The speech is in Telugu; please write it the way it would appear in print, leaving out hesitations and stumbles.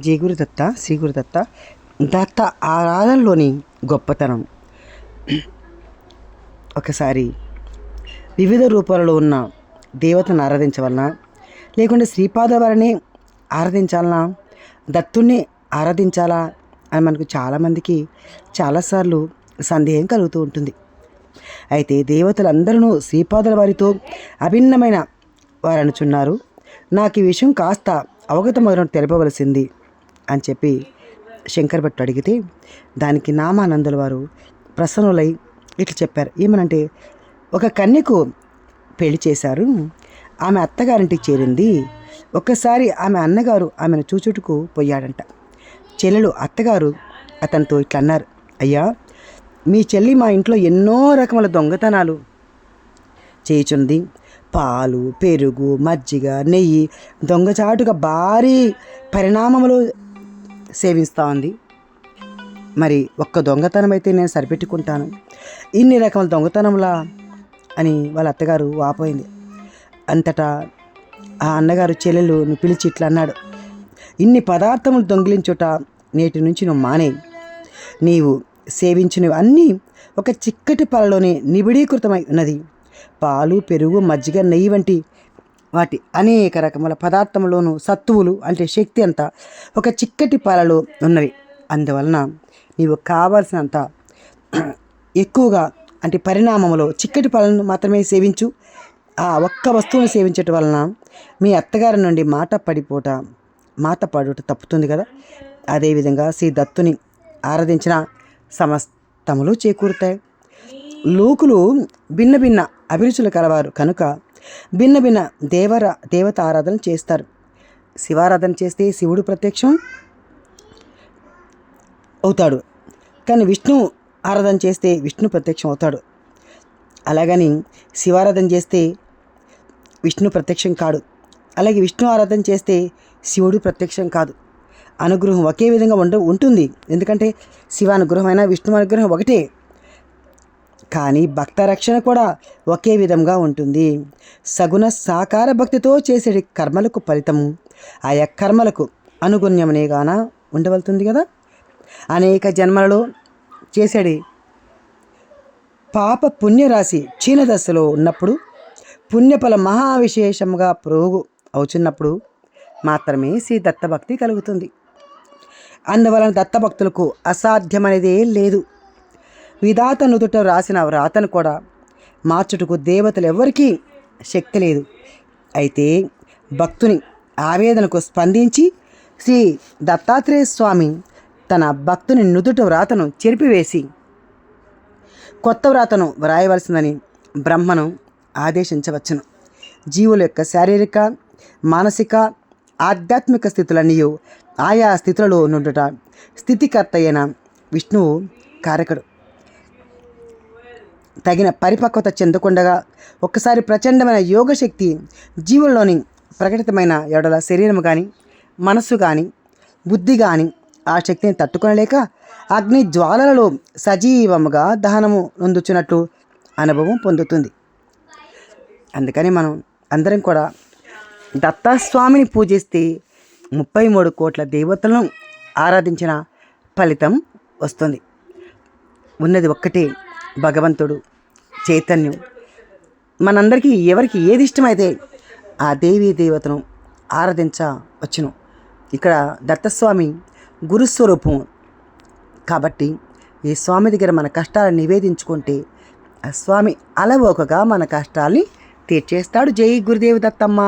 జై గురుదత్త, శ్రీ గురుదత్త. దత్త ఆరాధనలోని గొప్పతనం. ఒకసారి వివిధ రూపాలలో ఉన్న దేవతను ఆరాధించవలన, లేకుంటే శ్రీపాద వారిని ఆరాధించాలనా, దత్తుణ్ణి ఆరాధించాలా అని మనకు చాలామందికి చాలాసార్లు సందేహం కలుగుతూ ఉంటుంది. అయితే దేవతలందరూ శ్రీపాదుల వారితో అభిన్నమైన వారు అనుచున్నారు. నాకు ఈ విషయం కాస్త అవగతమవును తెలపవలసింది అని చెప్పి శంకర్ భట్టు అడిగితే, దానికి నామానందుల వారు ప్రసన్నులై ఇట్లా చెప్పారు. ఏమనంటే, ఒక కన్యకు పెళ్లి చేశారు. ఆమె అత్తగారింటికి చేరింది. ఒక్కసారి ఆమె అన్నగారు ఆమెను చూచుటకు పోయాడంట. చెల్లెలు అత్తగారు అతనితో ఇట్లా అన్నారు, అయ్యా, మీ చెల్లి మా ఇంట్లో ఎన్నో రకముల దొంగతనాలు చేయుచుంది. పాలు, పెరుగు, మజ్జిగ, నెయ్యి దొంగచాటుగా భారీ పరిణామములు సేవిస్తూ ఉంది. మరి ఒక్క దొంగతనం అయితే నేను సరిపెట్టుకుంటాను, ఇన్ని రకముల దొంగతనంలా అని వాళ్ళ అత్తగారు వాపోయింది. అంతటా ఆ అన్నగారు చెల్లెలును పిలిచి ఇట్లా అన్నాడు, ఇన్ని పదార్థములు దొంగిలించుట నేటి నుంచి నువ్వు మానే. నీవు సేవించినవి అన్నీ ఒక చిక్కటి పాలలోనే నిబిడీకృతమై ఉన్నది. పాలు, పెరుగు, మజ్జిగ, నెయ్యి వంటి వాటి అనేక రకముల పదార్థములోను సత్తువులు అంటే శక్తి అంతా ఒక చిక్కటి పాలలో ఉన్నవి. అందువలన నీవు కావాల్సినంత ఎక్కువగా అంటే పరిణామంలో చిక్కటి పాలను మాత్రమే సేవించు. ఆ ఒక్క వస్తువును సేవించటం వలన మీ అత్తగారి నుండి మాట పడుట తప్పుతుంది కదా. అదేవిధంగా శ్రీ దత్తుని ఆరాధించిన సమస్తములు చేకూరుతాయి. లోకులు భిన్న భిన్న అభిరుచులు కలవారు కనుక భిన్న భిన్న దేవత ఆరాధన చేస్తారు. శివారాధన చేస్తే శివుడు ప్రత్యక్షం అవుతాడు, కానీ విష్ణు ఆరాధన చేస్తే విష్ణు ప్రత్యక్షం అవుతాడు. అలాగని శివారాధన చేస్తే విష్ణు ప్రత్యక్షం కాడు, అలాగే విష్ణు ఆరాధన చేస్తే శివుడు ప్రత్యక్షం కాదు. అనుగ్రహం ఒకే విధంగా ఉంటుంది. ఎందుకంటే శివానుగ్రహం అయినా విష్ణు అనుగ్రహం ఒకటే, కానీ భక్త రక్షణ కూడా ఒకే విధంగా ఉంటుంది. సగుణ సాకార భక్తితో చేసే కర్మలకు ఫలితము ఆయా కర్మలకు అనుగుణ్యమనే గాన ఉండవలుతుంది కదా. అనేక జన్మలలో చేసేది పాప పుణ్యరాశి క్షీణదశలో ఉన్నప్పుడు, పుణ్యఫల మహావిశేషంగా ప్రోగు అవుతున్నప్పుడు మాత్రమే శ్రీ దత్తభక్తి కలుగుతుంది. అందువలన దత్తభక్తులకు అసాధ్యమనేదే లేదు. విధాత నుదుట రాసిన వ్రాతను కూడా మార్చుటకు దేవతలు ఎవరికీ శక్తి లేదు. అయితే భక్తుని ఆవేదనకు స్పందించి శ్రీ దత్తాత్రేయ స్వామి తన భక్తుని నుదుట వ్రాతను చెరిపివేసి కొత్త వ్రాతను వ్రాయవలసిందని బ్రహ్మను ఆదేశించవచ్చును. జీవుల యొక్క శారీరక, మానసిక, ఆధ్యాత్మిక స్థితులన్నీ ఆయా స్థితులలో నుండుట స్థితికర్త అయిన విష్ణువు కారకుడు. తగిన పరిపక్వత చెందకుండగా ఒక్కసారి ప్రచండమైన యోగశక్తి జీవుల్లోని ప్రకటితమైన ఎడల శరీరం కానీ, మనస్సు కానీ, బుద్ధి కానీ ఆ శక్తిని తట్టుకొనలేక అగ్ని జ్వాలలలో సజీవముగా దహనము నొందుచున్నట్టు అనుభవం పొందుతుంది. అందుకని మనం అందరం కూడా దత్తాస్వామిని పూజిస్తే 33 కోట్ల దేవతలను ఆరాధించిన ఫలితం వస్తుంది. ఉన్నది ఒక్కటే భగవంతుడు, చైతన్యం. మనందరికీ ఎవరికి ఏది ఇష్టమైతే ఆ దేవీ దేవతను ఆరాధించవచ్చును. ఇక్కడ దత్తస్వామి గురుస్వరూపం కాబట్టి ఈ స్వామి దగ్గర మన కష్టాలను నివేదించుకుంటే ఆ స్వామి అలవోకగా మన కష్టాల్ని తీర్చేస్తాడు. జై గురుదేవి దత్తమ్మ.